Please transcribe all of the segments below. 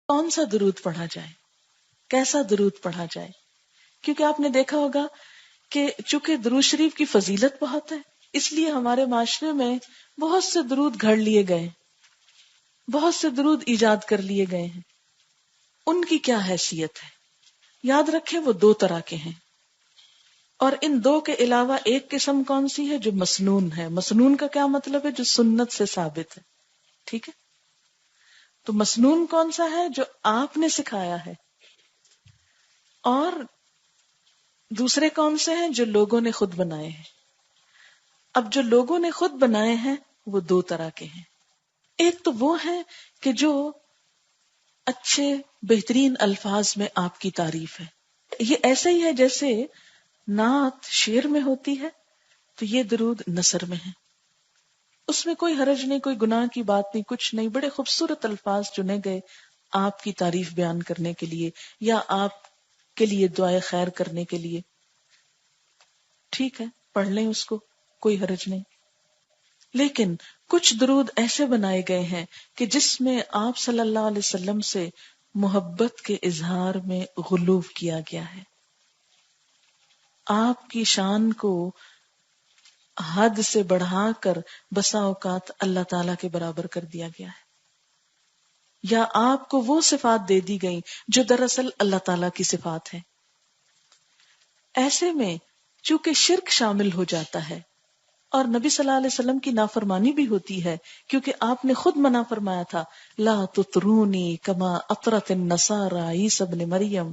کون سا درود پڑھا جائے، کیسا درود پڑھا جائے. کیونکہ آپ نے دیکھا ہوگا کہ چونکہ درود شریف کی فضیلت بہت ہے، اس لیے ہمارے معاشرے میں بہت سے درود گھڑ لیے گئے، بہت سے درود ایجاد کر لیے گئے ہیں. ان کی کیا حیثیت ہے؟ یاد رکھیں وہ دو طرح کے ہیں، اور ان دو کے علاوہ ایک قسم کون سی ہے؟ جو مسنون ہے. مسنون کا کیا مطلب ہے؟ جو سنت سے ثابت ہے. ٹھیک ہے، تو مسنون کون سا ہے؟ جو آپ نے سکھایا ہے. اور دوسرے کون سے ہیں؟ جو لوگوں نے خود بنائے ہیں. اب جو لوگوں نے خود بنائے ہیں وہ دو طرح کے ہیں. ایک تو وہ ہے کہ جو اچھے بہترین الفاظ میں آپ کی تعریف ہے. یہ ایسے ہی ہے جیسے نعت شعر میں ہوتی ہے، تو یہ درود نثر میں ہے. اس میں کوئی حرج نہیں، کوئی گناہ کی بات نہیں، کچھ نہیں. بڑے خوبصورت الفاظ چنے گئے آپ کی تعریف بیان کرنے کے لیے یا آپ کے لیے دعائے خیر کرنے کے لیے. ٹھیک ہے، پڑھ لیں اس کو، کوئی حرج نہیں. لیکن کچھ درود ایسے بنائے گئے ہیں کہ جس میں آپ صلی اللہ علیہ وسلم سے محبت کے اظہار میں غلو کیا گیا ہے، آپ کی شان کو حد سے بڑھا کر بسا اوقات اللہ تعالی کے برابر کر دیا گیا ہے، یا آپ کو وہ صفات دے دی گئی جو دراصل اللہ تعالی کی صفات ہیں. ایسے میں چونکہ شرک شامل ہو جاتا ہے اور نبی صلی اللہ علیہ وسلم کی نافرمانی بھی ہوتی ہے، کیونکہ آپ نے خود منع فرمایا تھا لا تطرونی کما اطرت النصارى عیسی ابن مریم،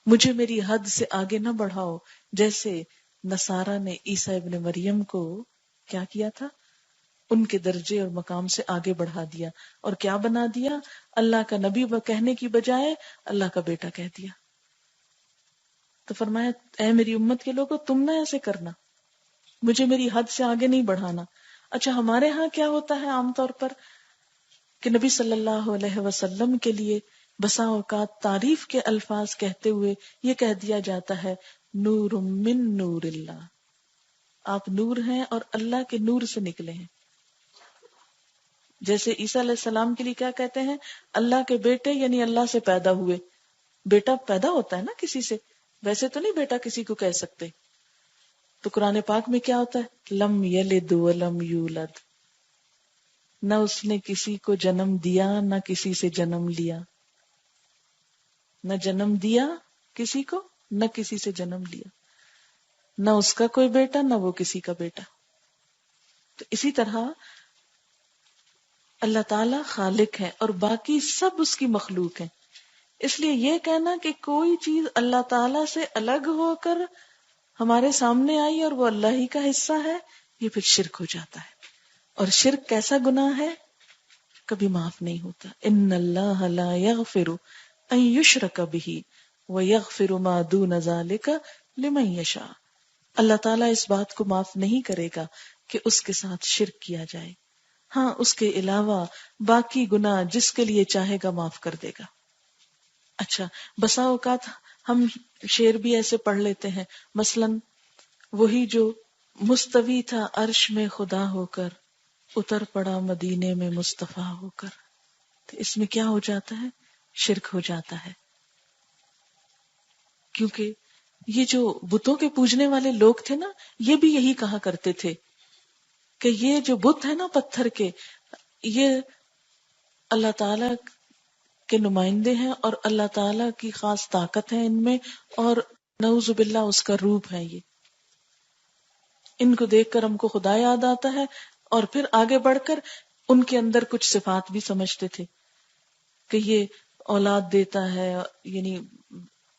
مجھے میری حد سے آگے نہ بڑھاؤ جیسے نصارہ نے عیسی ابن مریم کو کیا کیا تھا، ان کے درجے اور مقام سے آگے بڑھا دیا اور کیا بنا دیا، اللہ کا نبی کہنے کی بجائے اللہ کا بیٹا کہہ دیا. تو فرمایا اے میری امت کے لوگوں، تم نہ ایسے کرنا، مجھے میری حد سے آگے نہیں بڑھانا. اچھا، ہمارے ہاں کیا ہوتا ہے عام طور پر کہ نبی صلی اللہ علیہ وسلم کے لیے بسا اوقات تعریف کے الفاظ کہتے ہوئے یہ کہہ دیا جاتا ہے نور من نور اللہ، آپ نور ہیں اور اللہ کے نور سے نکلے ہیں. جیسے عیسیٰ علیہ السلام کے لیے کیا کہتے ہیں؟ اللہ کے بیٹے، یعنی اللہ سے پیدا ہوئے. بیٹا پیدا ہوتا ہے نا کسی سے، ویسے تو نہیں بیٹا کسی کو کہہ سکتے. تو قرآن پاک میں کیا ہوتا ہے؟ لم یلد ولم یولد، نہ اس نے کسی کو جنم دیا نہ کسی سے جنم لیا، نہ جنم دیا کسی کو نہ کسی سے جنم لیا، نہ اس کا کوئی بیٹا نہ وہ کسی کا بیٹا. تو اسی طرح اللہ تعالی خالق ہے اور باقی سب اس کی مخلوق ہیں. اس لیے یہ کہنا کہ کوئی چیز اللہ تعالی سے الگ ہو کر ہمارے سامنے آئی اور وہ اللہ ہی کا حصہ ہے، یہ پھر شرک ہو جاتا ہے. اور شرک کیسا گناہ ہے؟ کبھی معاف نہیں ہوتا. ان اللہ لا یغفر ان یشرک بہ ویغفر ما دون ذلک لمن یشاء. اللہ تعالیٰ اس بات کو معاف نہیں کرے گا کہ اس کے ساتھ شرک کیا جائے، ہاں اس کے علاوہ باقی گناہ جس کے لیے چاہے گا معاف کر دے گا. اچھا، بسا اوقات ہم شعر بھی ایسے پڑھ لیتے ہیں، مثلا وہی جو مستوی تھا عرش میں خدا ہو کر، اتر پڑا مدینے میں مصطفیٰ ہو کر. تو اس میں کیا ہو جاتا ہے؟ شرک ہو جاتا ہے. کیونکہ یہ جو بتوں کے پوجنے والے لوگ تھے نا، یہ بھی یہی کہا کرتے تھے کہ یہ جو بت ہے نا پتھر کے، یہ اللہ تعالی کے نمائندے ہیں اور اللہ تعالی کی خاص طاقت ہے ان میں، اور نعوذ باللہ اس کا روپ ہے. یہ ان کو دیکھ کر ہم کو خدا یاد آتا ہے، اور پھر آگے بڑھ کر ان کے اندر کچھ صفات بھی سمجھتے تھے کہ یہ اولاد دیتا ہے، یعنی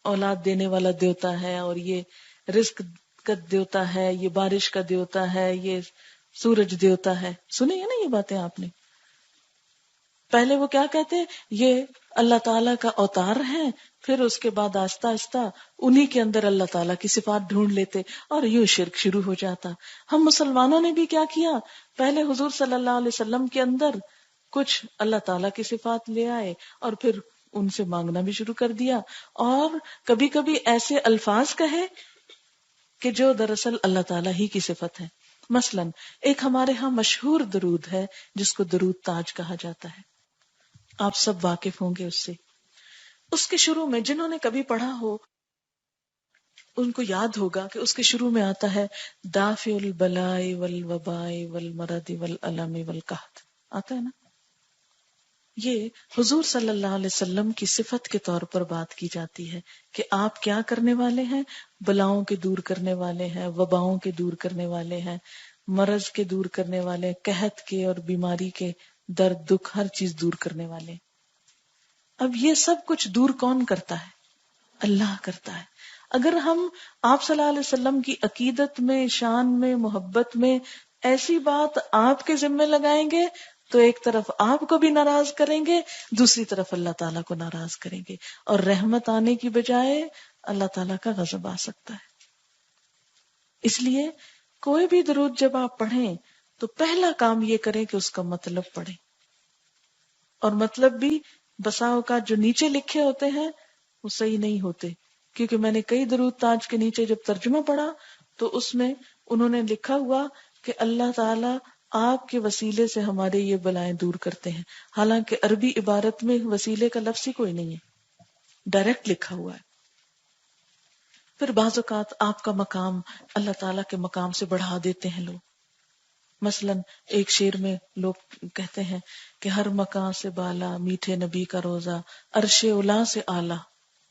اولاد دینے والا دیوتا ہے، اور یہ رزق کا دیوتا ہے، یہ بارش کا دیوتا ہے، یہ سورج دیوتا ہے. سنی ہے نا یہ باتیں آپ نے؟ پہلے وہ کیا کہتے ہیں؟ یہ اللہ تعالیٰ کا اوتار ہے، پھر اس کے بعد آہستہ آہستہ انہی کے اندر اللہ تعالیٰ کی صفات ڈھونڈ لیتے اور یوں شرک شروع ہو جاتا. ہم مسلمانوں نے بھی کیا کیا؟ پہلے حضور صلی اللہ علیہ وسلم کے اندر کچھ اللہ تعالیٰ کی صفات لے آئے اور پھر ان سے مانگنا بھی شروع کر دیا، اور کبھی کبھی ایسے الفاظ کہے کہ جو دراصل اللہ تعالیٰ ہی کی صفت ہے. مثلا ایک ہمارے ہاں مشہور درود ہے جس کو درود تاج کہا جاتا ہے. آپ سب واقف ہوں گے اس سے. اس کے شروع میں جنہوں نے کبھی پڑھا ہو ان کو یاد ہوگا کہ اس کے شروع میں آتا ہے دافع البلاء والوباء والمرض والالم والقحط، آتا ہے نا. یہ حضور صلی اللہ علیہ وسلم کی صفت کے طور پر بات کی جاتی ہے کہ آپ کیا کرنے والے ہیں، بلاؤں کے دور کرنے والے ہیں، وباؤں کے دور کرنے والے ہیں، مرض کے دور کرنے والے، قحط کے اور بیماری کے درد دکھ ہر چیز دور کرنے والے. اب یہ سب کچھ دور کون کرتا ہے؟ اللہ کرتا ہے. اگر ہم آپ صلی اللہ علیہ وسلم کی عقیدت میں، شان میں، محبت میں ایسی بات آپ کے ذمے لگائیں گے تو ایک طرف آپ کو بھی ناراض کریں گے، دوسری طرف اللہ تعالیٰ کو ناراض کریں گے، اور رحمت آنے کی بجائے اللہ تعالیٰ کا غضب آ سکتا ہے. اس لیے کوئی بھی درود جب آپ پڑھیں تو پہلا کام یہ کریں کہ اس کا مطلب پڑھیں. اور مطلب بھی بسا اوقات جو نیچے لکھے ہوتے ہیں وہ صحیح نہیں ہوتے، کیونکہ میں نے کئی درود تاج کے نیچے جب ترجمہ پڑھا تو اس میں انہوں نے لکھا ہوا کہ اللہ تعالیٰ آپ کے وسیلے سے ہمارے یہ بلائیں دور کرتے ہیں، حالانکہ عربی عبارت میں وسیلے کا لفظ ہی کوئی نہیں ہے، ڈائریکٹ لکھا ہوا ہے. پھر بعض اوقات آپ کا مقام اللہ تعالیٰ کے مقام سے بڑھا دیتے ہیں لوگ. مثلا ایک شعر میں لوگ کہتے ہیں کہ ہر مقام سے بالا میٹھے نبی کا روزہ، عرش اولا سے اعلیٰ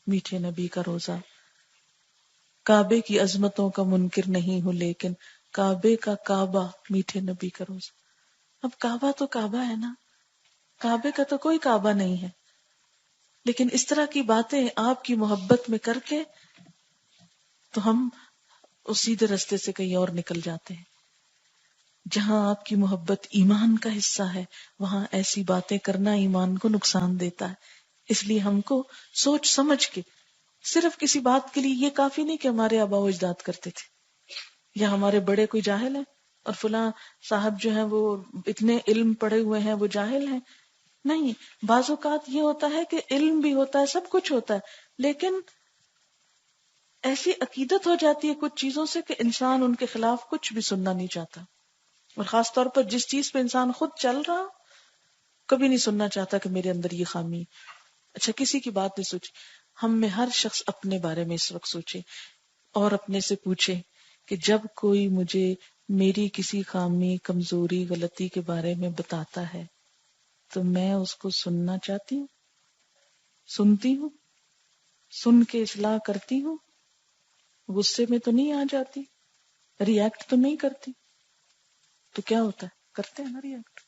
میٹھے نبی کا روزہ، کعبے کی عظمتوں کا منکر نہیں ہوں لیکن کعبے کا کعبہ میٹھے نبی کا روزہ. اب کعبہ تو کعبہ ہے نا، کعبے کا تو کوئی کعبہ نہیں ہے، لیکن اس طرح کی باتیں آپ کی محبت میں کر کے تو ہم اس سیدھے رستے سے کہیں اور نکل جاتے ہیں. جہاں آپ کی محبت ایمان کا حصہ ہے وہاں ایسی باتیں کرنا ایمان کو نقصان دیتا ہے. اس لیے ہم کو سوچ سمجھ کے، صرف کسی بات کے لیے یہ کافی نہیں کہ ہمارے آبا و اجداد کرتے تھے یا ہمارے بڑے کوئی جاہل ہیں اور فلاں صاحب جو ہیں وہ اتنے علم پڑھے ہوئے ہیں وہ جاہل ہیں. نہیں، بعض اوقات یہ ہوتا ہے کہ علم بھی ہوتا ہے، سب کچھ ہوتا ہے، لیکن ایسی عقیدت ہو جاتی ہے کچھ چیزوں سے کہ انسان ان کے خلاف کچھ بھی سننا نہیں چاہتا. اور خاص طور پر جس چیز پہ انسان خود چل رہا کبھی نہیں سننا چاہتا کہ میرے اندر یہ خامی. اچھا کسی کی بات نہیں سوچی. ہم میں ہر شخص اپنے بارے میں اس وقت سوچے اور اپنے سے پوچھے کہ جب کوئی مجھے میری کسی خامی، کمزوری، غلطی کے بارے میں بتاتا ہے تو میں اس کو سننا چاہتی ہوں، سنتی ہوں، سن کے اصلاح کرتی ہوں، غصے میں تو نہیں آ جاتی، ریئیکٹ تو نہیں کرتی. تو کیا ہوتا ہے؟ کرتے ہیں نا ریئیکٹ.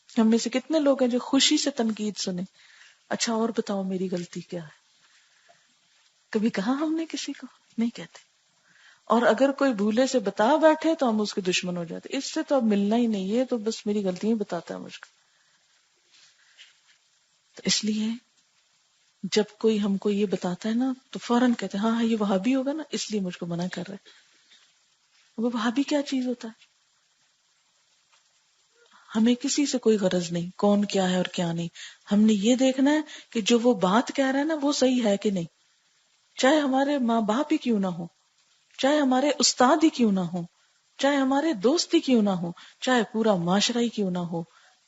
ہم میں سے کتنے لوگ ہیں جو خوشی سے تنقید سنیں، اچھا اور بتاؤ میری غلطی کیا ہے. کبھی کہا ہم نے کسی کو؟ نہیں کہتے. اور اگر کوئی بھولے سے بتا بیٹھے تو ہم اس کے دشمن ہو جاتے، اس سے تو اب ملنا ہی نہیں ہے، تو بس میری غلطیاں بتاتا ہے مجھ کو. تو اس لیے جب کوئی ہم کو یہ بتاتا ہے نا تو فوراً کہتے ہیں ہاں یہ وہابی ہوگا نا اس لیے مجھ کو منع کر رہا ہے. وہ وہابی کیا چیز ہوتا ہے؟ ہمیں کسی سے کوئی غرض نہیں کون کیا ہے اور کیا نہیں. ہم نے یہ دیکھنا ہے کہ جو وہ بات کہہ رہا ہے نا وہ صحیح ہے کہ نہیں، چاہے ہمارے ماں باپ ہی کیوں نہ ہو، چاہے ہمارے استاد ہی کیوں نہ ہو، چاہے ہمارے دوست ہی کیوں نہ ہو، چاہے پورا معاشرہ ہی کیوں نہ ہو.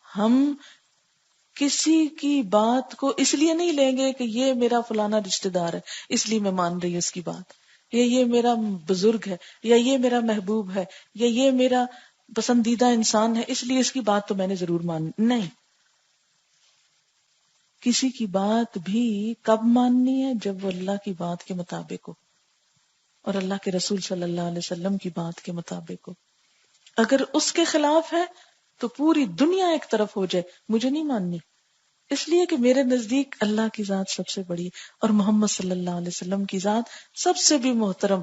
ہم کسی کی بات کو اس لیے نہیں لیں گے کہ یہ میرا فلانا رشتہ دار ہے اس لیے میں مان رہی ہوں اس کی بات، یا یہ میرا بزرگ ہے، یا یہ میرا محبوب ہے، یا یہ میرا پسندیدہ انسان ہے اس لیے اس کی بات تو میں نے ضرور مانی. نہیں، کسی کی بات بھی کب ماننی ہے؟ جب وہ اللہ کی بات کے مطابق ہو اور اللہ کے رسول صلی اللہ علیہ وسلم کی بات کے مطابق ہو. اگر اس کے خلاف ہے تو پوری دنیا ایک طرف ہو جائے مجھے نہیں ماننی، اس لیے کہ میرے نزدیک اللہ کی ذات سب سے بڑی اور محمد صلی اللہ علیہ وسلم کی ذات سب سے بھی محترم،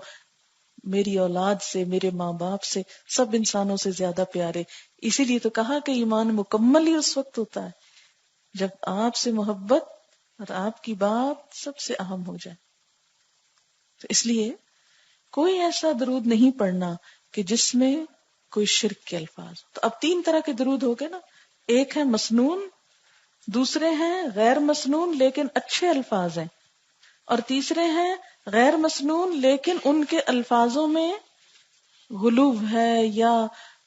میری اولاد سے، میرے ماں باپ سے، سب انسانوں سے زیادہ پیارے. اسی لیے تو کہا کہ ایمان مکمل ہی اس وقت ہوتا ہے جب آپ سے محبت اور آپ کی بات سب سے اہم ہو جائے. تو اس لیے کوئی ایسا درود نہیں پڑھنا کہ جس میں کوئی شرک کے الفاظ. تو اب 3 طرح کے درود ہو گئے نا، ایک ہے مسنون، دوسرے ہیں غیر مسنون لیکن اچھے الفاظ ہیں، اور تیسرے ہیں غیر مسنون لیکن ان کے الفاظوں میں غلو ہے یا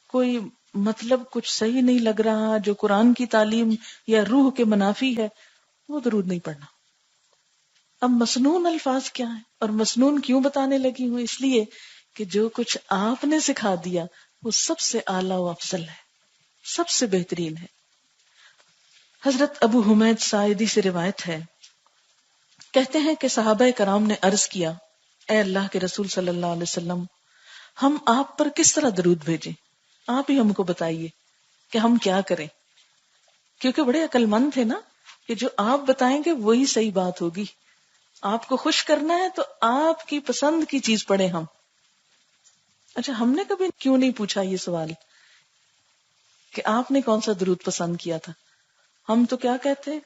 کوئی مطلب کچھ صحیح نہیں لگ رہا، جو قرآن کی تعلیم یا روح کے منافی ہے، وہ درود نہیں پڑھنا۔ اب مسنون الفاظ کیا ہیں اور مسنون کیوں بتانے لگی ہوں؟ اس لیے کہ جو کچھ آپ نے سکھا دیا وہ سب سے اعلیٰ و افضل ہے، سب سے بہترین ہے۔ حضرت ابو حمید ساعدی سے روایت ہے، کہتے ہیں کہ صحابہ کرام نے عرض کیا، اے اللہ کے رسول صلی اللہ علیہ وسلم، ہم آپ پر کس طرح درود بھیجیں؟ آپ ہی ہم کو بتائیے کہ ہم کیا کریں، کیونکہ بڑے عقل مند تھے نا، کہ جو آپ بتائیں گے وہی صحیح بات ہوگی۔ آپ کو خوش کرنا ہے تو آپ کی پسند کی چیز پڑھیں ہم۔ اچھا، ہم نے کبھی کیوں نہیں پوچھا یہ سوال کہ آپ نے کون سا درود پسند کیا تھا؟ ہم تو کیا کہتے،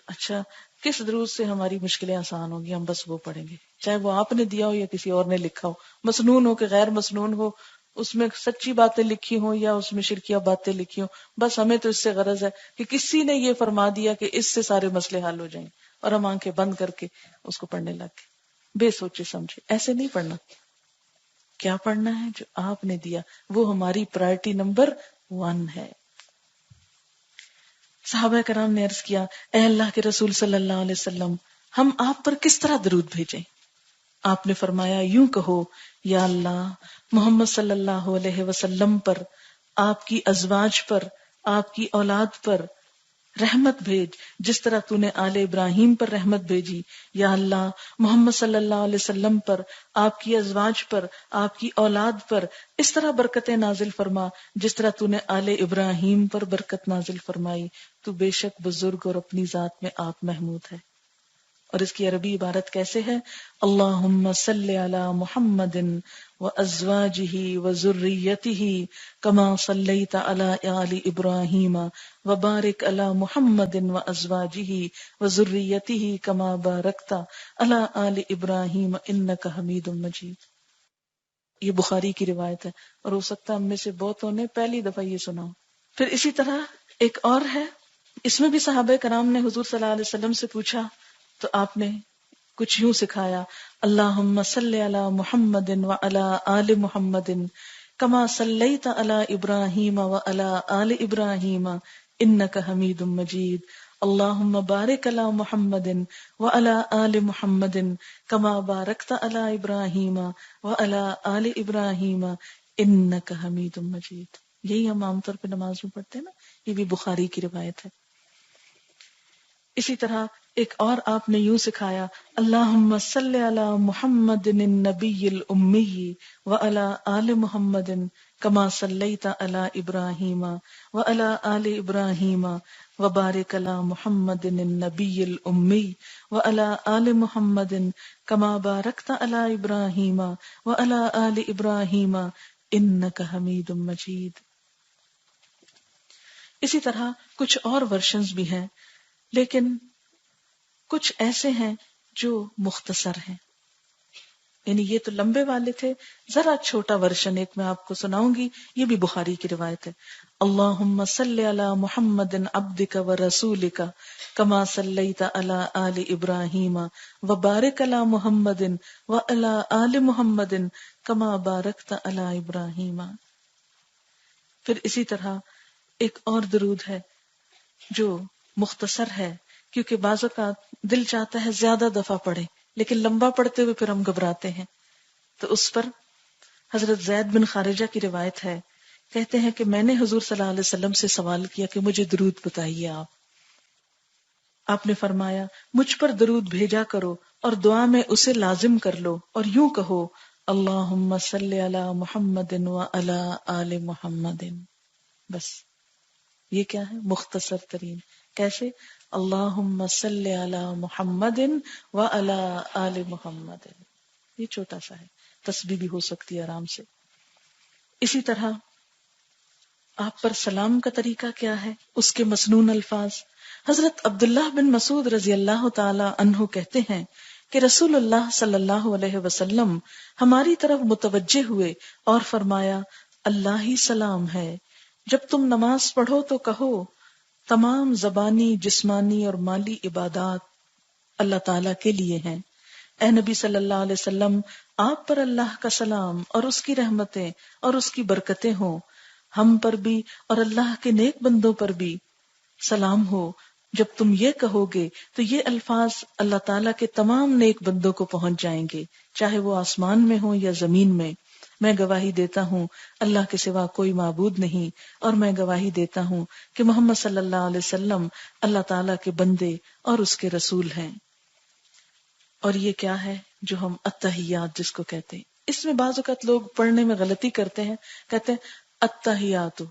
اچھا کس درود سے ہماری مشکلیں آسان ہوگی، ہم بس وہ پڑھیں گے، چاہے وہ آپ نے دیا ہو یا کسی اور نے لکھا ہو، مسنون ہو کہ غیر مسنون ہو، اس میں سچی باتیں لکھی ہوں یا اس میں شرکیہ باتیں لکھی ہوں، بس ہمیں تو اس سے غرض ہے کہ کسی نے یہ فرما دیا کہ اس سے سارے مسئلے حل ہو جائیں، اور ہم آنکھیں بند کر کے اس کو پڑھنے لگ گئے بے سوچے سمجھے۔ ایسے نہیں پڑھنا، کیا پڑھنا ہے؟ جو آپ نے دیا وہ ہماری پرائرٹی نمبر 1 ہے۔ صحابہ کرام نے عرض کیا، اے اللہ کے رسول صلی اللہ علیہ وسلم، ہم آپ پر کس طرح درود بھیجیں؟ آپ نے فرمایا، یوں کہو، یا اللہ، محمد صلی اللہ علیہ وسلم پر، آپ کی ازواج پر، آپ کی اولاد پر رحمت بھیج، جس طرح تو نے آل ابراہیم پر رحمت بھیجی۔ یا اللہ، محمد صلی اللہ علیہ وسلم پر، آپ کی ازواج پر، آپ کی اولاد پر اس طرح برکتیں نازل فرما جس طرح تو نے آل ابراہیم پر برکت نازل فرمائی، تو بے شک بزرگ اور اپنی ذات میں آپ محمود ہے۔ اور اس کی عربی عبارت کیسے ہے؟ اللہم صلی علی محمد وازواجہ وذریتہ کما صلیت علی آل ابراہیم وبارک علی محمد وازواجہ وذریتہ کما بارکت علی آل ابراہیم انک حمید مجید۔ یہ بخاری کی روایت ہے، اور ہو سکتا ہے ہم میں سے بہتوں نے پہلی دفعہ یہ سنا ہو۔ پھر اسی طرح ایک اور ہے، اس میں بھی صحابہ کرام نے حضور صلی اللہ علیہ وسلم سے پوچھا تو آپ نے کچھ یوں سکھایا، اللہم صلی علی محمد وعلی آل محمد کما صلیت علی ابراہیم وعلی آل ابراہیم انک حمید مجید، اللہم بارک علی محمد وعلی آل محمد کما بارکت علی ابراہیم وعلی آل ابراہیم انک حمید مجید۔ یہی ہم عام طور پہ نماز میں پڑھتے ہیں نا، یہ بھی بخاری کی روایت ہے۔ اسی طرح ایک اور آپ نے یوں سکھایا، اللہم صلی علی محمد النبی الامی وعلی آل محمد کما صلیت علی ابراہیم وعلی آل ابراہیم وبارک علی محمد النبی الامی وعلی آل محمد کما بارکت علی ابراہیم وعلی آل ابراہیم انک حمید مجید۔ اسی طرح کچھ اور ورشنز بھی ہیں، لیکن کچھ ایسے ہیں جو مختصر ہیں، یعنی یہ تو لمبے والے تھے، ذرا چھوٹا ورشن ایک میں آپ کو سناؤں گی، یہ بھی بخاری کی روایت ہے۔ اللہم صلی علی محمد عبدک ورسولک کما صلیت علی آل ابراہیم وبارک علی محمد وعلی آل محمد کما بارکت علی ابراہیم۔ پھر اسی طرح ایک اور درود ہے جو مختصر ہے، کیونکہ بعض اوقات دل چاہتا ہے زیادہ دفعہ پڑھیں، لیکن لمبا پڑھتے ہوئے پھر ہم گھبراتے ہیں، تو اس پر حضرت زید بن خارجہ کی روایت ہے، کہتے ہیں کہ میں نے حضور صلی اللہ علیہ وسلم سے سوال کیا کہ مجھے درود بتائیے آپ نے فرمایا، مجھ پر درود بھیجا کرو اور دعا میں اسے لازم کر لو، اور یوں کہو، اللہم صلی علی محمد وعلی آل محمد۔ بس یہ کیا ہے؟ مختصر ترین۔ کیسے؟ اللہم صلی علی محمد وعلی آل محمد۔ یہ چھوٹا سا ہے، تسبیح بھی ہو سکتی ہے آرام سے۔ اسی طرح آپ پر سلام کا طریقہ کیا ہے، اس کے مسنون الفاظ۔ حضرت عبداللہ بن مسعود رضی اللہ تعالی عنہ کہتے ہیں کہ رسول اللہ صلی اللہ علیہ وسلم ہماری طرف متوجہ ہوئے اور فرمایا، اللہ ہی سلام ہے، جب تم نماز پڑھو تو کہو، تمام زبانی، جسمانی اور مالی عبادات اللہ تعالیٰ کے لیے ہیں۔ اے نبی صلی اللہ علیہ وسلم، آپ پر اللہ کا سلام اور اس کی رحمتیں اور اس کی برکتیں ہوں۔ ہم پر بھی اور اللہ کے نیک بندوں پر بھی سلام ہو۔ جب تم یہ کہو گے تو یہ الفاظ اللہ تعالیٰ کے تمام نیک بندوں کو پہنچ جائیں گے، چاہے وہ آسمان میں ہوں یا زمین میں۔ میں گواہی دیتا ہوں اللہ کے سوا کوئی معبود نہیں، اور میں گواہی دیتا ہوں کہ محمد صلی اللہ علیہ وسلم اللہ تعالیٰ کے بندے اور اس کے رسول ہیں۔ اور یہ کیا ہے جو ہم التحیات جس کو کہتے ہیں، اس میں بعض اوقات لوگ پڑھنے میں غلطی کرتے ہیں، کہتے ہیں التحیات،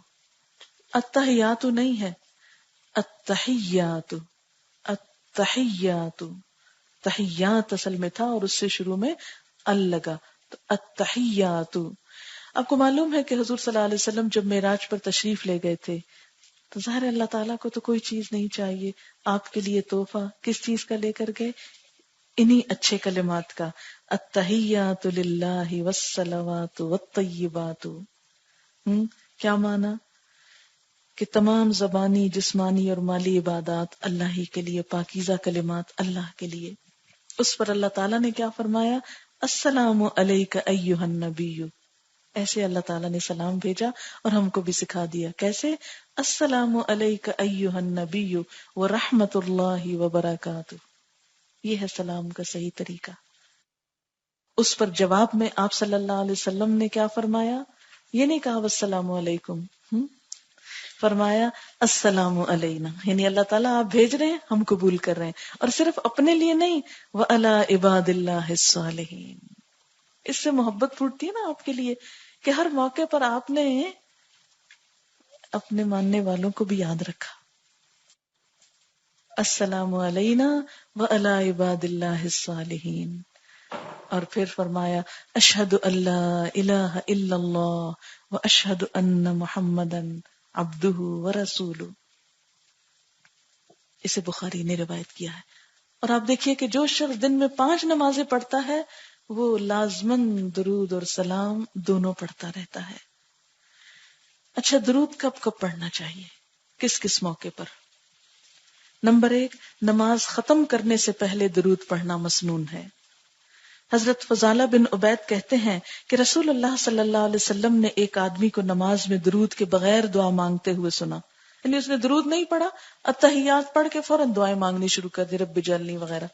التحیات نہیں ہے، التحیات، التحیات، تحیات اصل میں تھا اور اس سے شروع میں ال لگا، تو التحیات۔ آپ کو معلوم ہے کہ حضور صلی اللہ علیہ وسلم جب معراج پر تشریف لے گئے تھے تو ظاہر اللہ تعالیٰ کو تو کوئی چیز نہیں چاہیے، آپ کے لیے تحفہ کس چیز کا لے کر گئے؟ انہی اچھے کلمات کا، التحیات للہ والصلوات والطیبات۔ کیا معنی؟ کہ تمام زبانی، جسمانی اور مالی عبادات اللہ ہی کے لیے، پاکیزہ کلمات اللہ کے لیے۔ اس پر اللہ تعالیٰ نے کیا فرمایا؟ السلام علیک ایھا النبی، ایسے اللہ تعالیٰ نے سلام بھیجا اور ہم کو بھی سکھا دیا کیسے، السلام علیک ایھا النبی ورحمۃ اللہ وبرکاتہ۔ یہ ہے سلام کا صحیح طریقہ۔ اس پر جواب میں آپ صلی اللہ علیہ وسلم نے کیا فرمایا؟ یہ نہیں کہا والسلام علیکم، فرمایا السلام علینا، یعنی اللہ تعالیٰ آپ بھیج رہے ہیں، ہم قبول کر رہے ہیں، اور صرف اپنے لیے نہیں، وَعَلَىٰ عِبَادِ اللَّهِ الصَّالِحِينَ۔ اس سے محبت پھوٹتی ہے نا آپ کے لیے کہ ہر موقع پر آپ نے اپنے ماننے والوں کو بھی یاد رکھا۔ السلام علینا وعلی عباد اللہ الصالحین۔ اور پھر فرمایا اشہد ان لا الہ الا اللہ واشہد ان محمدا عبدہ ورسولہ۔ اسے بخاری نے روایت کیا ہے۔ اور آپ دیکھیے کہ جو شخص دن میں 5 نمازیں پڑھتا ہے وہ لازماً درود اور سلام دونوں پڑھتا رہتا ہے۔ اچھا، درود کب کب پڑھنا چاہیے، کس کس موقع پر؟ نمبر 1، نماز ختم کرنے سے پہلے درود پڑھنا مسنون ہے۔ حضرت فضالہ بن عبید کہتے ہیں کہ رسول اللہ صلی اللہ علیہ وسلم نے ایک آدمی کو نماز میں درود کے بغیر دعا مانگتے ہوئے سنا، یعنی اس نے درود نہیں پڑھا، التحیات پڑھ کے فوراً دعائیں مانگنی شروع کر دی، رب اجعلنی وغیرہ۔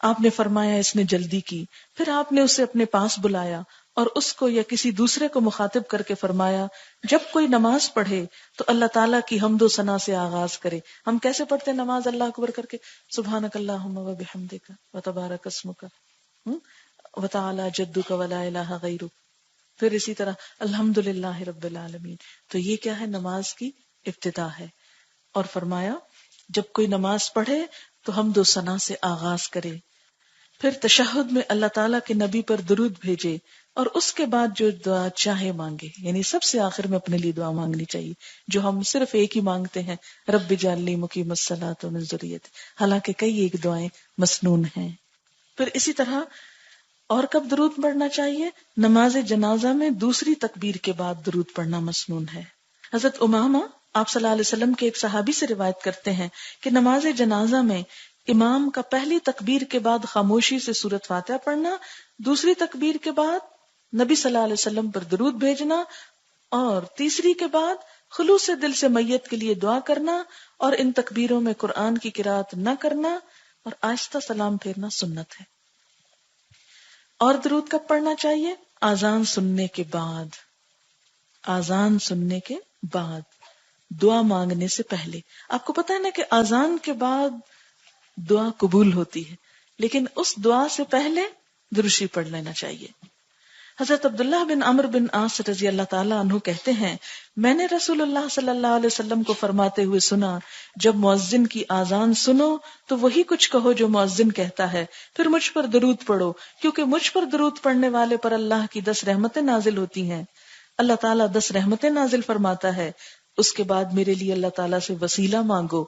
آپ نے فرمایا اس نے جلدی کی، پھر آپ نے اسے اپنے پاس بلایا اور اس کو یا کسی دوسرے کو مخاطب کر کے فرمایا جب کوئی نماز پڑھے تو اللہ تعالیٰ کی حمد و ثنا سے آغاز کرے۔ ہم کیسے پڑھتے ہیں نماز اللہ اکبر کر کے؟ سبحانک اللہم و بحمدک و تبارک اسمک و تعالی جدک و لا الہ غیرک، پھر اسی طرح الحمدللہ رب العالمین۔ تو یہ کیا ہے؟ نماز کی ابتدا ہے۔ اور فرمایا جب کوئی نماز پڑھے تو حمد و ثنا سے آغاز کرے، پھر تشہد میں اللہ تعالیٰ کے نبی پر درود بھیجے اور اس کے بعد جو دعا چاہے مانگے، یعنی سب سے آخر میں اپنے لیے دعا مانگنی چاہیے، جو ہم صرف ایک ہی مانگتے ہیں، رب اجعلنی مقیم الصلاۃ ومن ذریتی، حالانکہ کئی ایک دعائیں مسنون ہیں۔ پھر اسی طرح اور کب درود پڑھنا چاہیے؟ نماز جنازہ میں دوسری تکبیر کے بعد درود پڑھنا مسنون ہے۔ حضرت امامہ آپ صلی اللہ علیہ وسلم کے ایک صحابی سے روایت کرتے ہیں کہ نماز جنازہ میں امام کا پہلی تکبیر کے بعد خاموشی سے سورۃ فاتحہ پڑھنا، دوسری تکبیر کے بعد نبی صلی اللہ علیہ وسلم پر درود بھیجنا، اور تیسری کے بعد خلوص دل سے میت کے لیے دعا کرنا، اور ان تکبیروں میں قرآن کی قرات نہ کرنا اور آہستہ سلام پھیرنا سنت ہے۔ اور درود کب پڑھنا چاہیے؟ آذان سننے کے بعد، آذان سننے کے بعد، دعا مانگنے سے پہلے۔ آپ کو پتہ ہے نا کہ آذان کے بعد دعا قبول ہوتی ہے، لیکن اس دعا سے پہلے درود شریف پڑھ لینا چاہیے۔ حضرت عبداللہ بن عمرو بن عاص رضی اللہ تعالیٰ عنہ کہتے ہیں میں نے رسول اللہ صلی اللہ علیہ وسلم کو فرماتے ہوئے سنا، جب مؤذن کی آذان سنو تو وہی کچھ کہو جو مؤذن کہتا ہے، پھر مجھ پر درود پڑھو، کیونکہ مجھ پر درود پڑھنے والے پر اللہ کی 10 رحمتیں نازل ہوتی ہیں۔ اللہ تعالیٰ 10 رحمتیں نازل فرماتا ہے، اس کے بعد میرے لیے اللہ تعالیٰ سے وسیلہ مانگو۔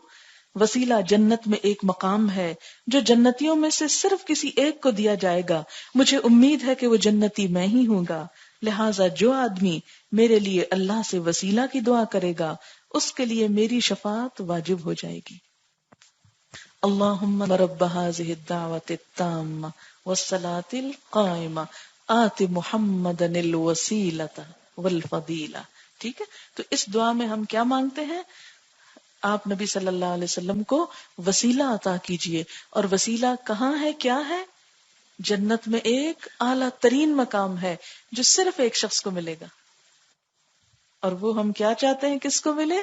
وسیلہ جنت میں ایک مقام ہے جو جنتیوں میں سے صرف کسی ایک کو دیا جائے گا، مجھے امید ہے کہ وہ جنتی میں ہی ہوں گا، لہٰذا جو آدمی میرے لیے اللہ سے وسیلہ کی دعا کرے گا اس کے لیے میری شفاعت واجب ہو جائے گی۔ اللہم رب ھذہ الدعوۃ التامہ والصلاۃ القائمہ آت محمدا الوسیلۃ والفضیلہ، ٹھیک ہے، تو اس دعا میں ہم کیا مانگتے ہیں؟ آپ نبی صلی اللہ علیہ وسلم کو وسیلہ عطا کیجئے. اور وسیلہ کہاں ہے، کیا ہے؟ جنت میں ایک اعلیٰ ترین مقام ہے جو صرف ایک شخص کو ملے گا، اور وہ ہم کیا چاہتے ہیں کس کو ملے؟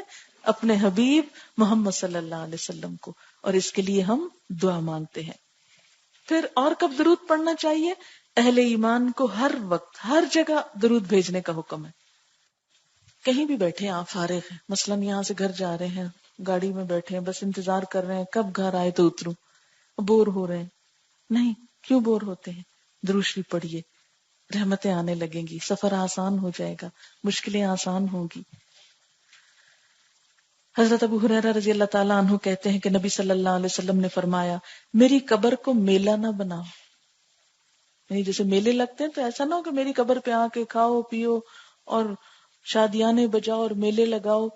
اپنے حبیب محمد صلی اللہ علیہ وسلم کو، اور اس کے لیے ہم دعا مانگتے ہیں. پھر اور کب درود پڑھنا چاہیے؟ اہل ایمان کو ہر وقت ہر جگہ درود بھیجنے کا حکم ہے. کہیں بھی بیٹھے آپ فارغ ہیں، مثلاً یہاں سے گھر جا رہے ہیں، گاڑی میں بیٹھے ہیں، بس انتظار کر رہے ہیں کب گھر آئے تو اتروں، بور ہو رہے ہیں. نہیں، کیوں بور ہوتے ہیں؟ درود شریف پڑھیے، رحمتیں آنے لگیں گی، سفر آسان ہو جائے گا، مشکلیں آسان ہوگی. حضرت ابو ہریرہ رضی اللہ تعالیٰ عنہ کہتے ہیں کہ نبی صلی اللہ علیہ وسلم نے فرمایا، میری قبر کو میلہ نہ بناؤ. یعنی جیسے میلے لگتے ہیں تو ایسا نہ ہو کہ میری قبر پہ آ کے کھاؤ پیو اور شادیانے بجاؤ اور میلے لگاؤ.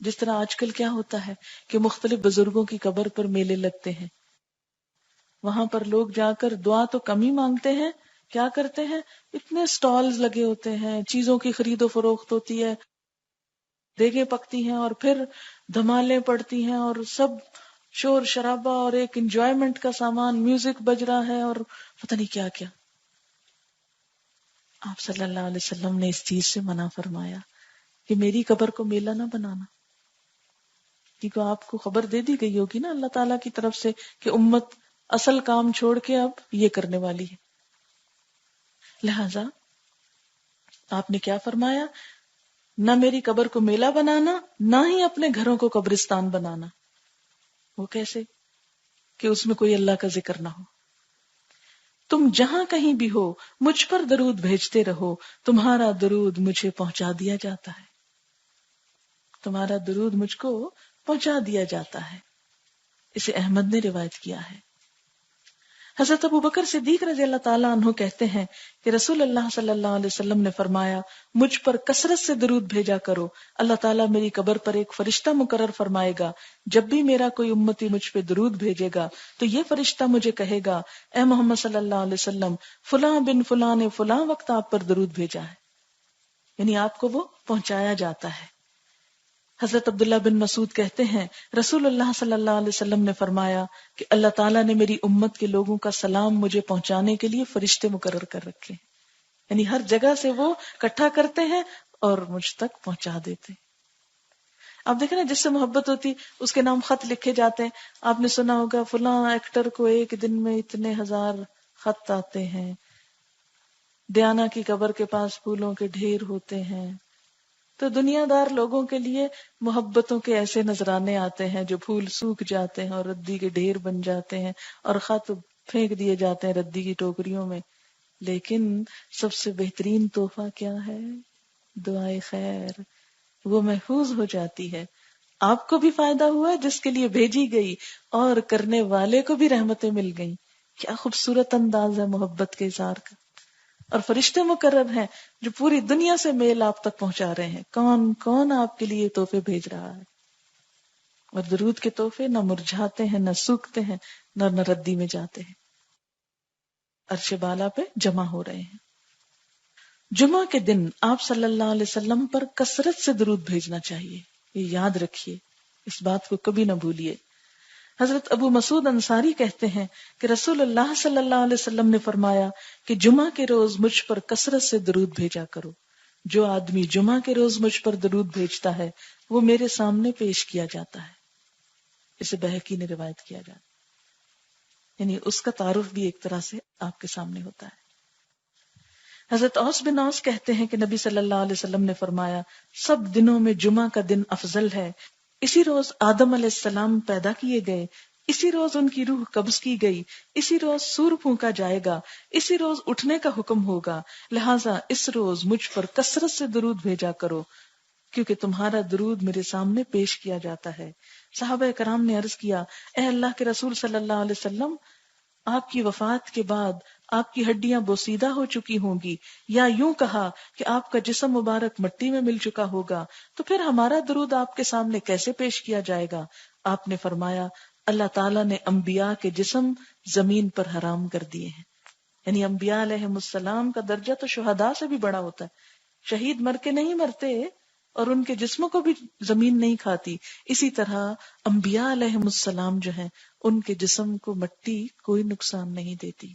جس طرح آج کل کیا ہوتا ہے کہ مختلف بزرگوں کی قبر پر میلے لگتے ہیں، وہاں پر لوگ جا کر دعا تو کم ہی مانگتے ہیں، کیا کرتے ہیں؟ اتنے سٹالز لگے ہوتے ہیں، چیزوں کی خرید و فروخت ہوتی ہے، دیگیں پکتی ہیں اور پھر دھمالیں پڑتی ہیں اور سب شور شرابہ اور ایک انجوائمنٹ کا سامان، میوزک بج رہا ہے اور پتہ نہیں کیا کیا. آپ صلی اللہ علیہ وسلم نے اس چیز سے منع فرمایا کہ میری قبر کو میلہ نہ بنانا، کیونکہ آپ کو خبر دے دی گئی ہوگی نا اللہ تعالیٰ کی طرف سے کہ امت اصل کام چھوڑ کے اب یہ کرنے والی ہے. لہذا آپ نے کیا فرمایا؟ نہ میری قبر کو میلہ بنانا، نہ ہی اپنے گھروں کو قبرستان بنانا. وہ کیسے؟ کہ اس میں کوئی اللہ کا ذکر نہ ہو. تم جہاں کہیں بھی ہو مجھ پر درود بھیجتے رہو، تمہارا درود مجھے پہنچا دیا جاتا ہے. تمہارا درود مجھ کو پہنچا دیا جاتا ہے. اسے احمد نے روایت کیا ہے. حضرت ابو بکر صدیق رضی اللہ تعالیٰ عنہ کہتے ہیں کہ رسول اللہ صلی اللہ علیہ وسلم نے فرمایا، مجھ پر کثرت سے درود بھیجا کرو، اللہ تعالیٰ میری قبر پر ایک فرشتہ مقرر فرمائے گا، جب بھی میرا کوئی امتی مجھ پہ درود بھیجے گا تو یہ فرشتہ مجھے کہے گا، اے محمد صلی اللہ علیہ وسلم، فلاں بن فلاں نے فلاں وقت آپ پر درود بھیجا ہے. یعنی آپ کو وہ پہنچایا جاتا ہے. حضرت عبداللہ بن مسعود کہتے ہیں رسول اللہ صلی اللہ علیہ وسلم نے فرمایا کہ اللہ تعالیٰ نے میری امت کے لوگوں کا سلام مجھے پہنچانے کے لیے فرشتے مقرر کر رکھے ہیں. یعنی ہر جگہ سے وہ اکٹھا کرتے ہیں اور مجھ تک پہنچا دیتے ہیں. آپ دیکھیں نا، جس سے محبت ہوتی اس کے نام خط لکھے جاتے ہیں. آپ نے سنا ہوگا فلاں ایکٹر کو ایک دن میں اتنے 1000 خط آتے ہیں، ڈیانا کی قبر کے پاس پھولوں کے ڈھیر ہوتے ہیں. تو دنیا دار لوگوں کے لیے محبتوں کے ایسے نذرانے آتے ہیں جو پھول سوکھ جاتے ہیں اور ردی کے ڈھیر بن جاتے ہیں اور خط پھینک دیے جاتے ہیں ردی کی ٹوکریوں میں. لیکن سب سے بہترین تحفہ کیا ہے؟ دعائے خیر. وہ محفوظ ہو جاتی ہے، آپ کو بھی فائدہ ہوا جس کے لیے بھیجی گئی اور کرنے والے کو بھی رحمتیں مل گئیں. کیا خوبصورت انداز ہے محبت کے اظہار کا. اور فرشتے مقرر ہیں جو پوری دنیا سے میل آپ تک پہنچا رہے ہیں. کون کون آپ کے لیے تحفے بھیج رہا ہے. اور درود کے تحفے نہ مرجھاتے ہیں، نہ سوکھتے ہیں، نہ ردی میں جاتے ہیں، عرش بالا پہ جمع ہو رہے ہیں. جمعہ کے دن آپ صلی اللہ علیہ وسلم پر کثرت سے درود بھیجنا چاہیے. یہ یاد رکھیے، اس بات کو کبھی نہ بھولیے. حضرت ابو مسعود انصاری کہتے ہیں کہ رسول اللہ صلی اللہ علیہ وسلم نے فرمایا کہ جمعہ کے روز مجھ پر کثرت سے درود بھیجا کرو. جو آدمی جمعہ کے روز مجھ پر درود بھیجتا ہے وہ میرے سامنے پیش کیا جاتا ہے. اسے بہقی نے روایت کیا جاتا ہے، یعنی اس کا تعارف بھی ایک طرح سے آپ کے سامنے ہوتا ہے. حضرت اوس بن اوس کہتے ہیں کہ نبی صلی اللہ علیہ وسلم نے فرمایا، سب دنوں میں جمعہ کا دن افضل ہے. اسی روز آدم علیہ السلام پیدا کیے گئے، اسی روز ان کی روح قبض کی گئی، اسی روز سور پھونکا جائے گا، اسی روز اٹھنے کا حکم ہوگا. لہٰذا اس روز مجھ پر کثرت سے درود بھیجا کرو کیونکہ تمہارا درود میرے سامنے پیش کیا جاتا ہے. صحابہ کرام نے عرض کیا، اے اللہ کے رسول صلی اللہ علیہ وسلم، آپ کی وفات کے بعد آپ کی ہڈیاں بوسیدہ ہو چکی ہوں گی، یا یوں کہا کہ آپ کا جسم مبارک مٹی میں مل چکا ہوگا، تو پھر ہمارا درود آپ کے سامنے کیسے پیش کیا جائے گا؟ آپ نے فرمایا، اللہ تعالیٰ نے انبیاء کے جسم زمین پر حرام کر دیے ہیں. یعنی انبیاء علیہ السلام کا درجہ تو شہداء سے بھی بڑا ہوتا ہے. شہید مر کے نہیں مرتے، اور ان کے جسموں کو بھی زمین نہیں کھاتی، اسی طرح انبیاء علیہم السلام جو ہیں ان کے جسم کو مٹی کوئی نقصان نہیں دیتی۔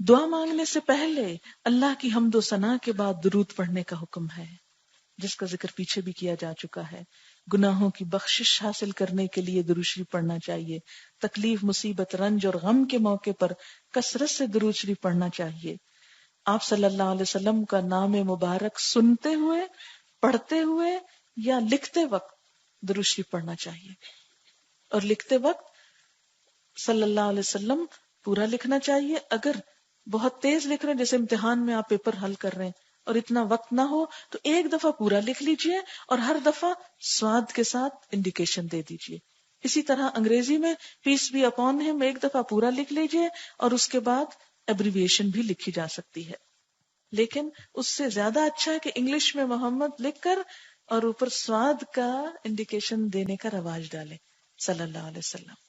دعا مانگنے سے پہلے اللہ کی حمد و ثنا کے بعد درود پڑھنے کا حکم ہے، جس کا ذکر پیچھے بھی کیا جا چکا ہے۔ گناہوں کی بخشش حاصل کرنے کے لیے درود شریف پڑھنا چاہیے، تکلیف، مصیبت، رنج اور غم کے موقع پر کثرت سے درود شریف پڑھنا چاہیے۔ آپ صلی اللہ علیہ وسلم کا نام مبارک سنتے ہوئے، پڑھتے ہوئے یا لکھتے وقت درود شریف پڑھنا چاہیے، اور لکھتے وقت صلی اللہ علیہ وسلم پورا لکھنا چاہیے۔ اگر بہت تیز لکھ رہے ہیں، جیسے امتحان میں آپ پیپر حل کر رہے ہیں اور اتنا وقت نہ ہو، تو ایک دفعہ پورا لکھ لیجئے اور ہر دفعہ سواد کے ساتھ انڈیکیشن دے دیجئے۔ اسی طرح انگریزی میں پیس بی اپون ہم ایک دفعہ پورا لکھ لیجئے اور اس کے بعد ایبریویشن بھی لکھی جا سکتی ہے، لیکن اس سے زیادہ اچھا ہے کہ انگلش میں محمد لکھ کر اور اوپر سواد کا انڈیکیشن دینے کا رواج ڈالے صلی اللہ علیہ وسلم۔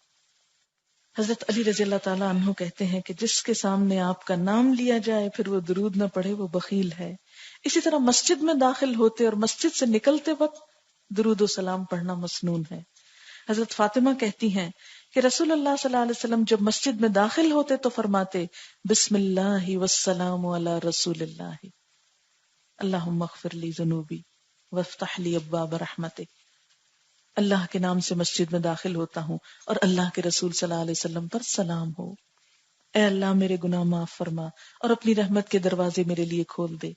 حضرت علی رضی اللہ تعالیٰ عنہ کہتے ہیں کہ جس کے سامنے آپ کا نام لیا جائے پھر وہ درود نہ پڑھے وہ بخیل ہے۔ اسی طرح مسجد میں داخل ہوتے اور مسجد سے نکلتے وقت درود و سلام پڑھنا مسنون ہے۔ حضرت فاطمہ کہتی ہیں کہ رسول اللہ صلی اللہ علیہ وسلم جب مسجد میں داخل ہوتے تو فرماتے بسم اللہ والسلام علی رسول اللہ، اللہم اغفر لی ذنوبی وافتح لی ابواب رحمتک۔ اللہ کے نام سے مسجد میں داخل ہوتا ہوں اور اللہ کے رسول صلی اللہ علیہ وسلم پر سلام ہو۔ اے اللہ میرے گناہ معاف فرما اور اپنی رحمت کے دروازے میرے لیے کھول دے۔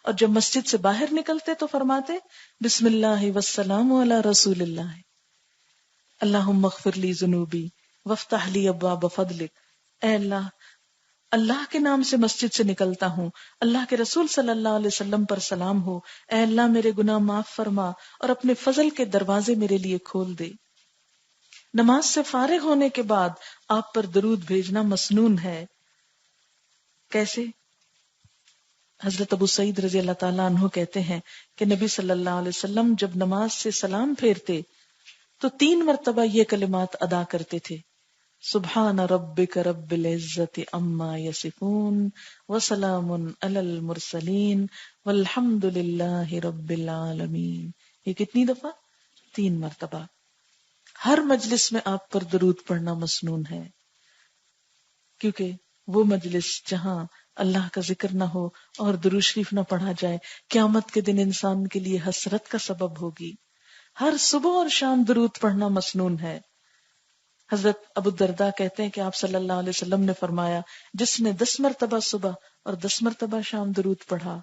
اور جب مسجد سے باہر نکلتے تو فرماتے بسم اللہ والسلام علی رسول اللہ، اللہم اغفر لی ذنوبی وافتح لی ابواب فضلک۔ اے اللہ، اللہ کے نام سے مسجد سے نکلتا ہوں، اللہ کے رسول صلی اللہ علیہ وسلم پر سلام ہو۔ اے اللہ میرے گناہ معاف فرما اور اپنے فضل کے دروازے میرے لیے کھول دے۔ نماز سے فارغ ہونے کے بعد آپ پر درود بھیجنا مسنون ہے۔ کیسے؟ حضرت ابو سعید رضی اللہ تعالیٰ عنہ کہتے ہیں کہ نبی صلی اللہ علیہ وسلم جب نماز سے سلام پھیرتے تو 3 مرتبہ یہ کلمات ادا کرتے تھے، سبحان ربک رب العزت عما یصفون وسلام علی المرسلین والحمد للہ رب العالمین۔ یہ کتنی دفعہ؟ 3 مرتبہ۔ ہر مجلس میں آپ پر درود پڑھنا مسنون ہے، کیونکہ وہ مجلس جہاں اللہ کا ذکر نہ ہو اور درود شریف نہ پڑھا جائے قیامت کے دن انسان کے لیے حسرت کا سبب ہوگی۔ ہر صبح اور شام درود پڑھنا مسنون ہے۔ حضرت ابو الدرداء کہتے ہیں کہ آپ صلی اللہ علیہ وسلم نے فرمایا جس نے 10 مرتبہ صبح اور 10 مرتبہ شام درود پڑھا